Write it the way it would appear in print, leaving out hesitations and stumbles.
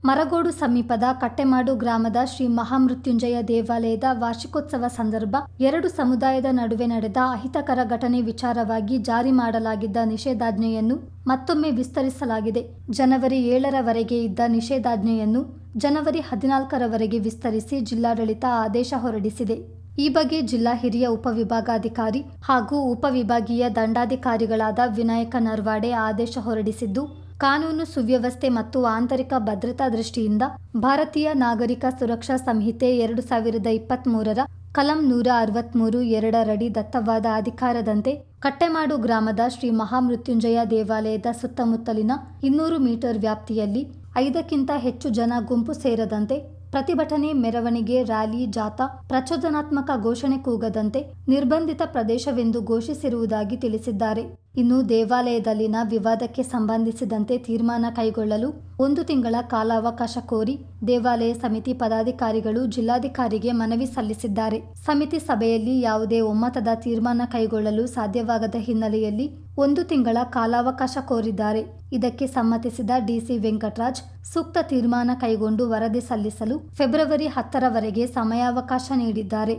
ಮರಗೋಡು ಸಮೀಪದ ಕಟ್ಟೆಮಾಡು ಗ್ರಾಮದ ಶ್ರೀ ಮಹಾಮೃತ್ಯುಂಜಯ ದೇವಾಲಯದ ವಾರ್ಷಿಕೋತ್ಸವ ಸಂದರ್ಭ ಎರಡು ಸಮುದಾಯದ ನಡುವೆ ನಡೆದ ಅಹಿತಕರ ಘಟನೆ ವಿಚಾರವಾಗಿ ಜಾರಿ ಮಾಡಲಾಗಿದ್ದ ನಿಷೇಧಾಜ್ಞೆಯನ್ನು ಮತ್ತೊಮ್ಮೆ ವಿಸ್ತರಿಸಲಾಗಿದೆ. ಜನವರಿ 7ರವರೆಗೆ ಇದ್ದ ನಿಷೇಧಾಜ್ಞೆಯನ್ನು ಜನವರಿ 14ರವರೆಗೆ ವಿಸ್ತರಿಸಿ ಜಿಲ್ಲಾಡಳಿತ ಆದೇಶ ಹೊರಡಿಸಿದೆ. ಈ ಬಗ್ಗೆ ಜಿಲ್ಲಾ ಹಿರಿಯ ಉಪವಿಭಾಗಾಧಿಕಾರಿ ಹಾಗೂ ಉಪವಿಭಾಗೀಯ ದಂಡಾಧಿಕಾರಿಗಳಾದ ವಿನಾಯಕ ನರ್ವಾಡೆ ಆದೇಶ ಹೊರಡಿಸಿದ್ದು, ಕಾನೂನು ಸುವ್ಯವಸ್ಥೆ ಮತ್ತು ಆಂತರಿಕ ಭದ್ರತಾ ದೃಷ್ಟಿಯಿಂದ ಭಾರತೀಯ ನಾಗರಿಕ ಸುರಕ್ಷಾ ಸಂಹಿತೆ 2023ರ ಕಲಂ 163(2) ದತ್ತವಾದ ಅಧಿಕಾರದಂತೆ ಕಟ್ಟೆಮಾಡು ಗ್ರಾಮದ ಶ್ರೀ ಮಹಾಮೃತ್ಯುಂಜಯ ದೇವಾಲಯದ ಸುತ್ತಮುತ್ತಲಿನ 200 ಮೀಟರ್ ವ್ಯಾಪ್ತಿಯಲ್ಲಿ 5ಕ್ಕಿಂತ ಹೆಚ್ಚು ಜನ ಗುಂಪು ಸೇರದಂತೆ, ಪ್ರತಿಭಟನೆ, ಮೆರವಣಿಗೆ, ರ್ಯಾಲಿ, ಜಾಥಾ, ಪ್ರಚೋದನಾತ್ಮಕ ಘೋಷಣೆ ಕೂಗದಂತೆ ನಿರ್ಬಂಧಿತ ಪ್ರದೇಶವೆಂದು ಘೋಷಿಸಿರುವುದಾಗಿ ತಿಳಿಸಿದ್ದಾರೆ. ಇನ್ನು ದೇವಾಲಯದಲ್ಲಿನ ವಿವಾದಕ್ಕೆ ಸಂಬಂಧಿಸಿದಂತೆ ತೀರ್ಮಾನ ಕೈಗೊಳ್ಳಲು 1 ತಿಂಗಳ ಕಾಲಾವಕಾಶ ಕೋರಿ ದೇವಾಲಯ ಸಮಿತಿ ಪದಾಧಿಕಾರಿಗಳು ಜಿಲ್ಲಾಧಿಕಾರಿಗೆ ಮನವಿ ಸಲ್ಲಿಸಿದ್ದಾರೆ. ಸಮಿತಿ ಸಭೆಯಲ್ಲಿ ಯಾವುದೇ ಒಮ್ಮತದ ತೀರ್ಮಾನ ಕೈಗೊಳ್ಳಲು ಸಾಧ್ಯವಾಗದ ಹಿನ್ನೆಲೆಯಲ್ಲಿ 1 ತಿಂಗಳ ಕಾಲಾವಕಾಶ ಕೋರಿದ್ದಾರೆ. ಇದಕ್ಕೆ ಸಮ್ಮತಿಸಿದ ಡಿಸಿ ವೆಂಕಟರಾಜ್ ಸೂಕ್ತ ತೀರ್ಮಾನ ಕೈಗೊಂಡು ವರದಿ ಸಲ್ಲಿಸಲು ಫೆಬ್ರವರಿ 10ರವರೆಗೆ ಸಮಯಾವಕಾಶ ನೀಡಿದ್ದಾರೆ.